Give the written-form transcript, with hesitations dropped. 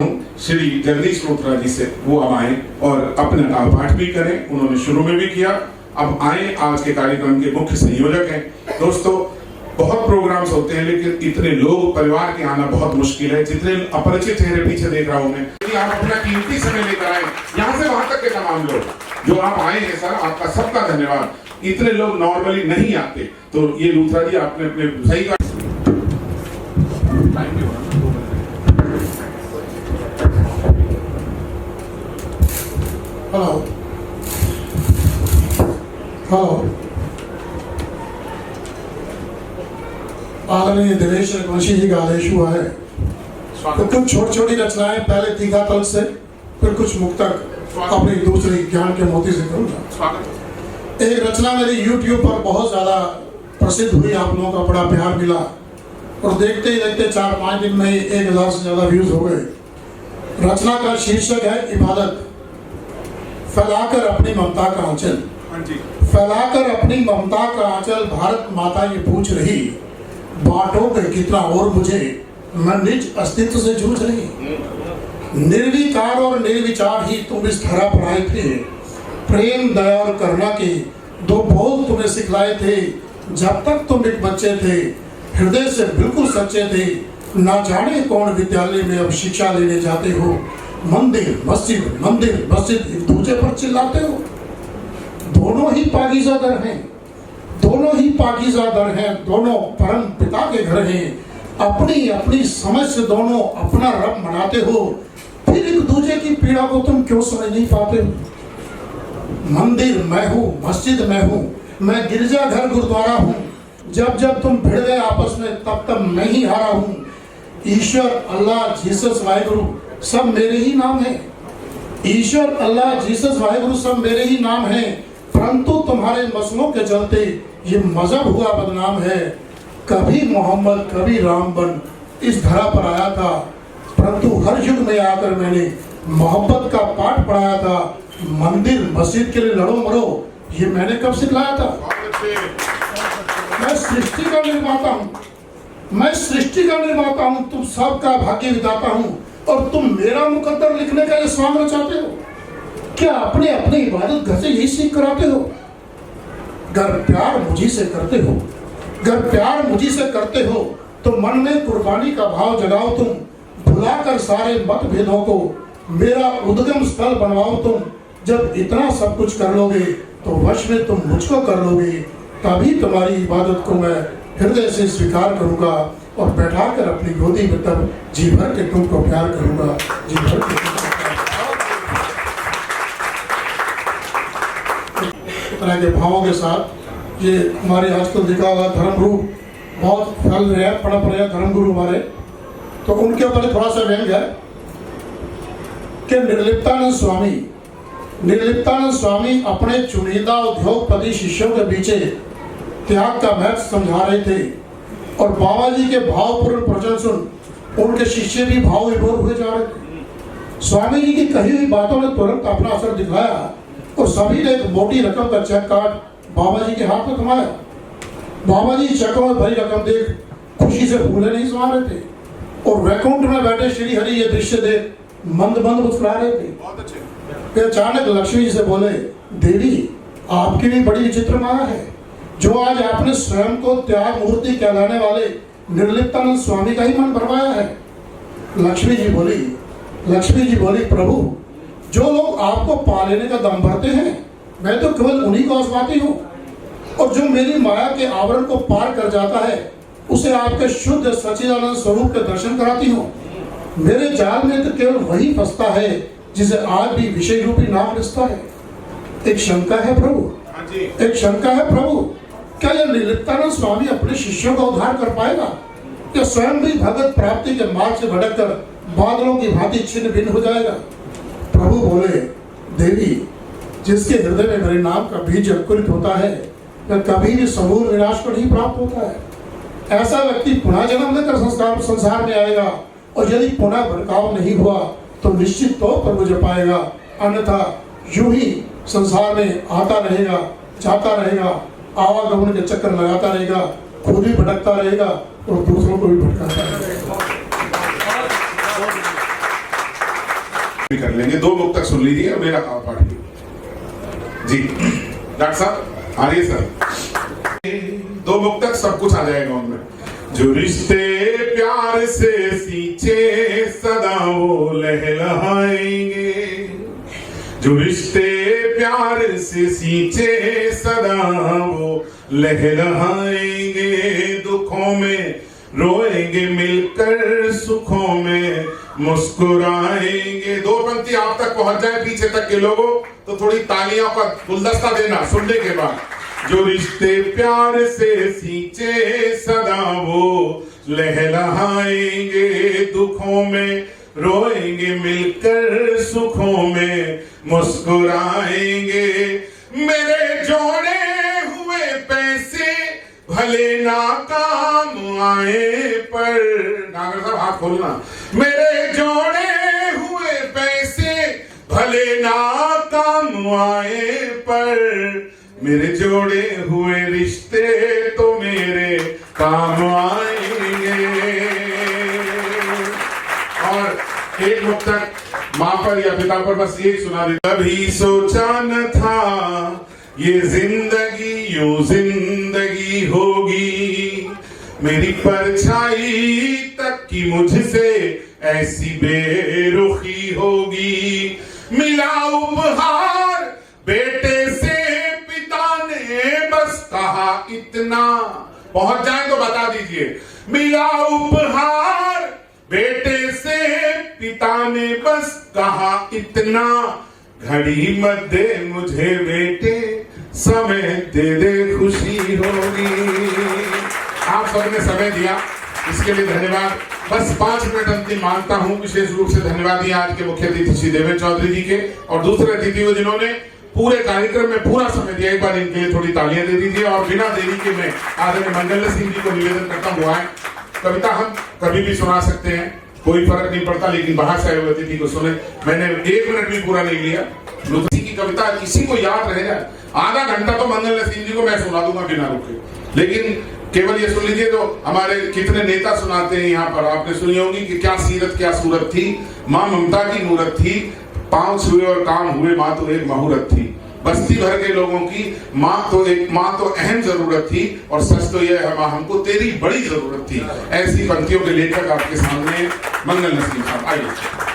श्री जगदीश लूथरा जी से वो अब आए और अपना पाठ भी करें। उन्होंने शुरू में भी किया, अब आए, आज के कार्यक्रम के मुख्य संयोजक हैं। दोस्तों, बहुत प्रोग्राम्स होते हैं लेकिन इतने लोग परिवार के आना बहुत मुश्किल है। जितने अपरिचित चेहरे पीछे देख रहा हूं मैं, यदि आप अपना कीमती समय लेकर आए, यहाँ से वहां तक के तमाम लोग जो आप आए हैं, सर आपका सबका धन्यवाद। इतने लोग नॉर्मली नहीं आते, तो ये लूथरा जी आपने अपने सही का हेलो हेलो आदरणीय दिनेश रघुवंशी जी का आदेश हुआ है तो कुछ छोटी छोटी रचनाएं पहले तीखा तल से, फिर कुछ मुक्तक अपनी दूसरी ज्ञान के मोती से करूंगा। एक रचना मेरी YouTube पर बहुत ज्यादा प्रसिद्ध हुई, आप लोगों का बड़ा प्यार मिला और देखते ही देखते 4-5 दिन में ही 1000 से ज्यादा व्यूज हो गए। रचना का शीर्षक है इबादत। फैलाकर अपनी ममता का आंचल, फैलाकर अपनी ममता का आंचल भारत माता ये पूछ रही, बांटोगे कितना और मुझे, मैं निज अस्तित्व से जूझ रही। निर्विकार और निर्विचार ही तुम इस धरा पर आए थे, प्रेम दया और करुणा के 2 बोल तुम्हें सिखलाए थे। जब तक तुम एक बच्चे थे, हृदय से बिल्कुल सच्चे थे, ना जाने कौन विद्यालय में अब शिक्षा लेने जाते हो। मंदिर मस्जिद एक दूसरे पर चिल्लाते हो। दोनों ही पाकीज़ा दर हैं, दोनों ही पाकीज़ा दर हैं, दोनों परम पिता के घर हैं। अपनी अपनी समझ से दोनों अपना रब मनाते हो, फिर एक दूसरे की पीड़ा को तुम क्यों समझ नहीं पाते हो। मंदिर मैं हूँ, मस्जिद मैं हूँ, मैं गिरजा घर गुरुद्वारा हूँ। जब जब तुम भिड़ गए आपस में, तब तब मैं ही हारा हूँ। ईश्वर अल्लाह जीसस वाहिगुरु सब मेरे ही नाम है। ईश्वर अल्लाह जीसस वाहिगुरु सब मेरे ही नाम है, परंतु तुम्हारे मसलों के चलते ये मजहब हुआ बदनाम है। कभी मोहम्मद कभी राम बन इस धरा पर आया था, परंतु हर युग में आकर मैंने मोहब्बत का पाठ पढ़ाया था। मंदिर मस्जिद के लिए लड़ो मरो, ये मैंने कब सिखलाया था। मैं सृष्टि का निर्माता हूँ, मैं सृष्टि का निर्माता हूँ, तुम सबका भाग्य विधाता हूँ और तुम मेरा मुकद्दर लिखने का ये स्वांग रचाते हो। क्या अपने अपने इबादत घर से यही सीख कराते हो। गर प्यार मुझी से करते हो, गर प्यार मुझी से करते हो तो मन में कुर्बानी का भाव जगाओ तुम। भुलाकर सारे मतभेदों को मेरा उद्गम स्थल बनवाओ तुम। जब इतना सब कुछ कर लोगे तो वश में तुम मुझको कर लोगे, तभी तुम्हारी इबादत को मैं हृदय से स्वीकार करूंगा और बैठाकर अपनी गोदी में तब जी भर के तुमको प्यार करूंगा, जी भर के तरह के भावों के साथ। ये हमारे आजकल दिखा हुआ धर्म रूप बहुत फैल रहे हैं, पनप रहे हैं धर्म गुरु हमारे, तो उनके ऊपर थोड़ा सा व्यंग है कि निर्लिप्तानंद स्वामी अपने चुनिंदा उद्योगपति शिष्यों के पीछे त्याग का महत्व समझा रहे थे और बाबा जी के भावपूर्ण प्रवचन सुन उनके शिष्य भी भाव विभोर हुए जा रहे थे। स्वामी जी की कही हुई बातों ने तुरंत अपना असर दिखाया और सभी ने एक मोटी रकम का चेक काट बाबा जी के हाथ में थमाया। बाबा जी चेकों में भरी रकम देख खुशी से फूले नहीं समा रहे थे और वैकुंठ में बैठे श्री हरि ये दृश्य देख मंद मंद मुस्कुरा रहे थे। बहुत अच्छे। फिर अचानक लक्ष्मी जी से बोले, देवी आपकी भी बड़ी विचित्र माया है, जो आज आपने स्वयं को त्याग मूर्ति कहलाने वाले निर्लिप्तानंद स्वामी का ही मन भरवाया है। लक्ष्मी जी बोली प्रभु, जो लोग आपको पा लेने का दम भरते हैं, मैं तो केवल उन्हीं को आजमाती हूँ, और जो मेरी माया के आवरण को पार कर जाता है उसे आपके शुद्ध सच्चिदानंद स्वरूप के दर्शन कराती हूँ। मेरे जाल में तो केवल वही फंसता है जिसे आज भी विषय रूपी नाम रिश्ता है। एक शंका है प्रभु, क्या यह निर्लिप्तानंद स्वामी अपने शिष्यों का उद्धार कर पाएगा या स्वयं भी भगत प्राप्ति के मार्ग से भटककर बादलों की भांति छिन्न भिन्न हो जाएगा। प्रभु बोले, देवी जिसके हृदय में मेरे नाम का बीज अंकुरित होता है वह कभी भी समूल विनाश को नहीं प्राप्त होता है। ऐसा व्यक्ति पुनः जन्म लेकर संसार में आएगा और यदि पुनः भटकाव नहीं हुआ तो निश्चित तौर पर मुझे पाएगा, अन्यथा यूं ही संसार में आता रहेगा, जाता रहेगा, आवागमन के चक्कर लगाता रहेगा, खुद भी भटकता रहेगा और दूसरों को भी भटकाता रहेगा। भी कर लेंगे। 2 मुक्तक सुन लीजिए और मेरा पाठ भी। जी डॉक्टर साहब आ रही है सर। 2 मुक्तक सब कुछ आ जाएगा उनमें। जो रिश्ते प्यार से सींचे सदा वो लहलहाएंगे, जो रिश्ते प्यार से सींचे सदा वो लहलहाएंगे, दुखों में रोएंगे मिलकर सुखों में मुस्कुराएंगे। 2 पंक्ति आप तक पहुंच जाए पीछे तक के लोगों तो थोड़ी तालियों का गुलदस्ता देना सुनने के बाद। जो रिश्ते प्यार से सींचे सदा वो लहलहाएंगे, दुखों में रोएंगे मिलकर सुखों में मुस्कुराएंगे। मेरे जोड़े हुए पैसे भले ना काम आए पर, नागर साहब हाथ खोलना, मेरे जोड़े हुए पैसे भले ना काम आए पर, मेरे जोड़े हुए रिश्ते तो मेरे काम आएंगे। और एक मुक्तक माँ पर या पिता पर बस यही सुना देता। कभी सोचा न था ये जिंदगी यूं जिंदगी होगी, मेरी परछाई तक की मुझसे ऐसी बेरुखी होगी। मिला उपहार बेटे से पिता ने बस कहा इतना, पहुंच जाए तो बता दीजिए। मिला उपहार बेटे से पिता ने बस कहा इतना, घड़ी मत दे मुझे बेटे समय दे दे खुशी होगी। आप सबने समय दिया इसके लिए धन्यवाद। बस 5 मिनट अंतिम मांगता हूं। विशेष रूप से धन्यवाद दिया आज के मुख्य अतिथि श्री देवेंद्र चौधरी जी के और दूसरे अतिथि को जिन्होंने पूरे कार्यक्रम में पूरा समय दिया। एक बार इनके लिए थोड़ी तालियां दे दीजिए। और बिना देरी के मैं आदरणीय मंगल सिंह जी को निवेदन करता हूँ, आए। कविता हम कभी भी सुना सकते हैं, कोई फर्क नहीं पड़ता, लेकिन बाहर से आए हुए अतिथि को सुने। मैंने 1 मिनट भी पूरा नहीं लिया। लुत्फी की कविता किसी को याद रह जाए, आधा घंटा तो मंगल सिंह जी को मैं सुना दूंगा बिना रुके। लेकिन केवल ये सुन लीजिए, तो हमारे कितने नेता सुनाते हैं यहाँ पर, आपने सुनी होगी कि क्या सीरत क्या सूरत थी, माँ ममता की मूरत थी, पांव छुए और काम हुए, माँ तो एक मुहूर्त थी। बस्ती भर के लोगों की माँ तो अहम जरूरत थी, और सच तो यह है माँ हमको तेरी बड़ी जरूरत थी। ऐसी पंक्तियों के लेखक आपके सामने मंगल नसीम साहब, आइए।